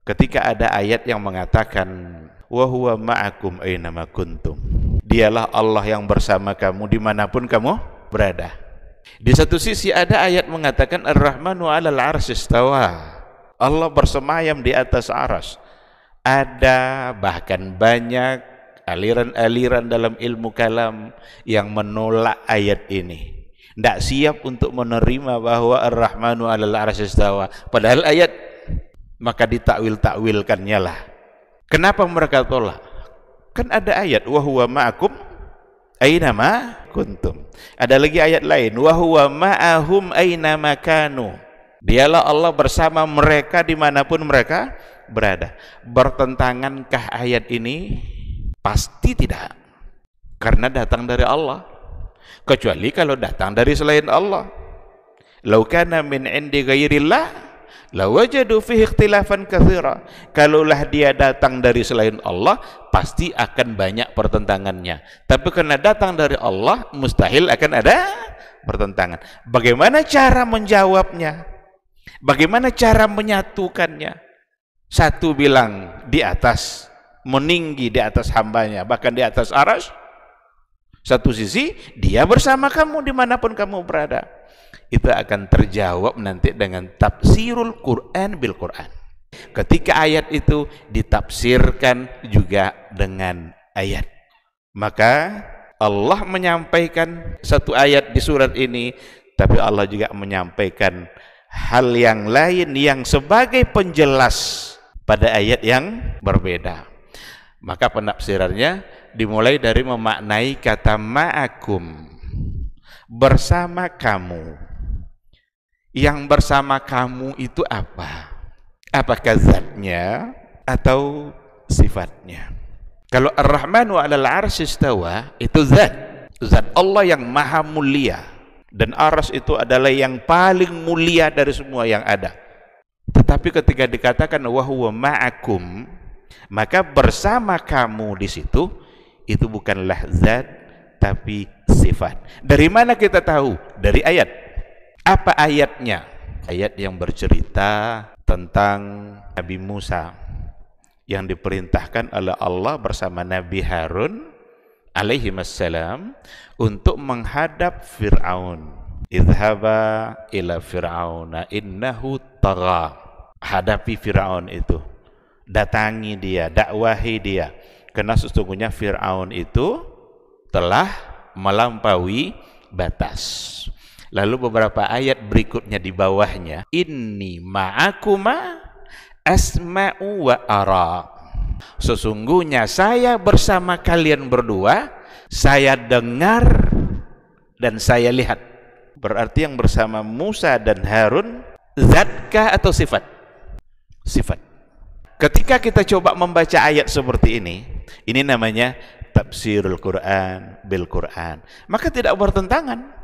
Ketika ada ayat yang mengatakan wa huwa ma'akum aina ma kuntum, dialah Allah yang bersama kamu dimanapun kamu berada. Di satu sisi ada ayat mengatakan ar-rahmanu 'alal 'arsy istawa, Allah bersemayam di atas aras. Ada bahkan banyak aliran-aliran dalam ilmu kalam yang menolak ayat ini, tidak siap untuk menerima bahwa ar-rahmanu 'alal 'arsy istawa, padahal ayat, maka ditakwil-takwilkannya lah. Kenapa mereka tolak? Kan ada ayat wa huwa ma'akum aina ma kuntum. Ada lagi ayat lain wa huwa ma'ahum aina ma kanu, dialah Allah bersama mereka dimanapun mereka berada. Bertentangankah ayat ini? Pasti tidak, karena datang dari Allah. Kecuali kalau datang dari selain Allah. Lau kana min indi ghairillah lawajadu fihi ikhtilafan katsira. Kalaulah dia datang dari selain Allah, pasti akan banyak pertentangannya. Tapi karena datang dari Allah, mustahil akan ada pertentangan. Bagaimana cara menjawabnya? Bagaimana cara menyatukannya? Satu bilang di atas, meninggi di atas hambanya, bahkan di atas arsy. Satu sisi dia bersama kamu dimanapun kamu berada. Itu akan terjawab nanti dengan tafsirul Quran bil Quran. Ketika ayat itu ditafsirkan juga dengan ayat, maka Allah menyampaikan satu ayat di surat ini, tapi Allah juga menyampaikan hal yang lain yang sebagai penjelas pada ayat yang berbeda. Maka penafsirannya dimulai dari memaknai kata ma'akum, bersama kamu. Yang bersama kamu itu apa? Apakah zatnya atau sifatnya? Kalau ar-rahmanu 'alal 'arsy istawa, itu zat Allah yang maha mulia, dan arsy itu adalah yang paling mulia dari semua yang ada. Tetapi ketika dikatakan wa huwa ma'akum, maka bersama kamu di situ itu bukanlah zat tapi sifat. Dari mana kita tahu? Dari ayat. Apa ayatnya? Ayat yang bercerita tentang Nabi Musa yang diperintahkan oleh Allah bersama Nabi Harun alaihi wassalam untuk menghadap Fir'aun. Idhaba ila Fir'auna innahu tagha. Hadapi Fir'aun itu, datangi dia, dakwahi dia, karena sesungguhnya Fir'aun itu telah melampaui batas. Lalu beberapa ayat berikutnya di bawahnya, inni ma'akuma asma'u wa ara, sesungguhnya saya bersama kalian berdua, saya dengar dan saya lihat. Berarti yang bersama Musa dan Harun zatkah atau sifat? Sifat. Ketika kita coba membaca ayat seperti ini namanya tafsirul Quran bil Quran, maka tidak bertentangan.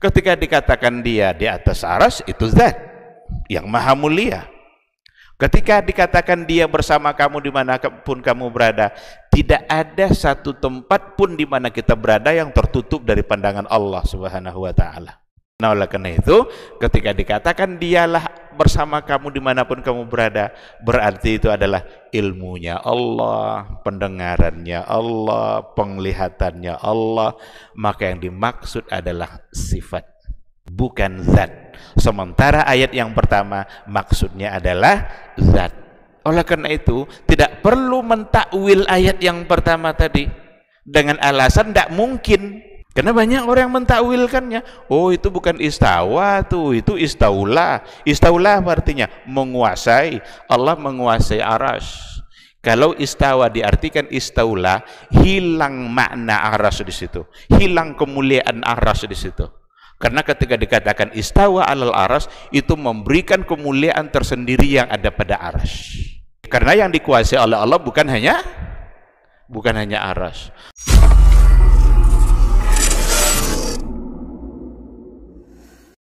Ketika dikatakan dia di atas arsy, itu zat yang maha mulia. Ketika dikatakan dia bersama kamu dimanapun kamu berada, tidak ada satu tempat pun di mana kita berada yang tertutup dari pandangan Allah Subhanahu wa ta'ala. Nah, oleh karena itu, ketika dikatakan dialah bersama kamu dimanapun kamu berada, berarti itu adalah ilmunya Allah, pendengarannya Allah, penglihatannya Allah. Maka yang dimaksud adalah sifat, bukan zat. Sementara ayat yang pertama maksudnya adalah zat. Oleh karena itu, tidak perlu mentakwil ayat yang pertama tadi dengan alasan tidak mungkin. Karena banyak orang yang mentakwilkannya. Oh, itu bukan istawa tuh, itu istaulah. Istaulah artinya menguasai. Allah menguasai arsy. Kalau istawa diartikan istaulah, hilang makna arsy di situ, hilang kemuliaan arsy di situ. Karena ketika dikatakan istawa alal arsy, itu memberikan kemuliaan tersendiri yang ada pada arsy. Karena yang dikuasai oleh Allah bukan hanya arsy.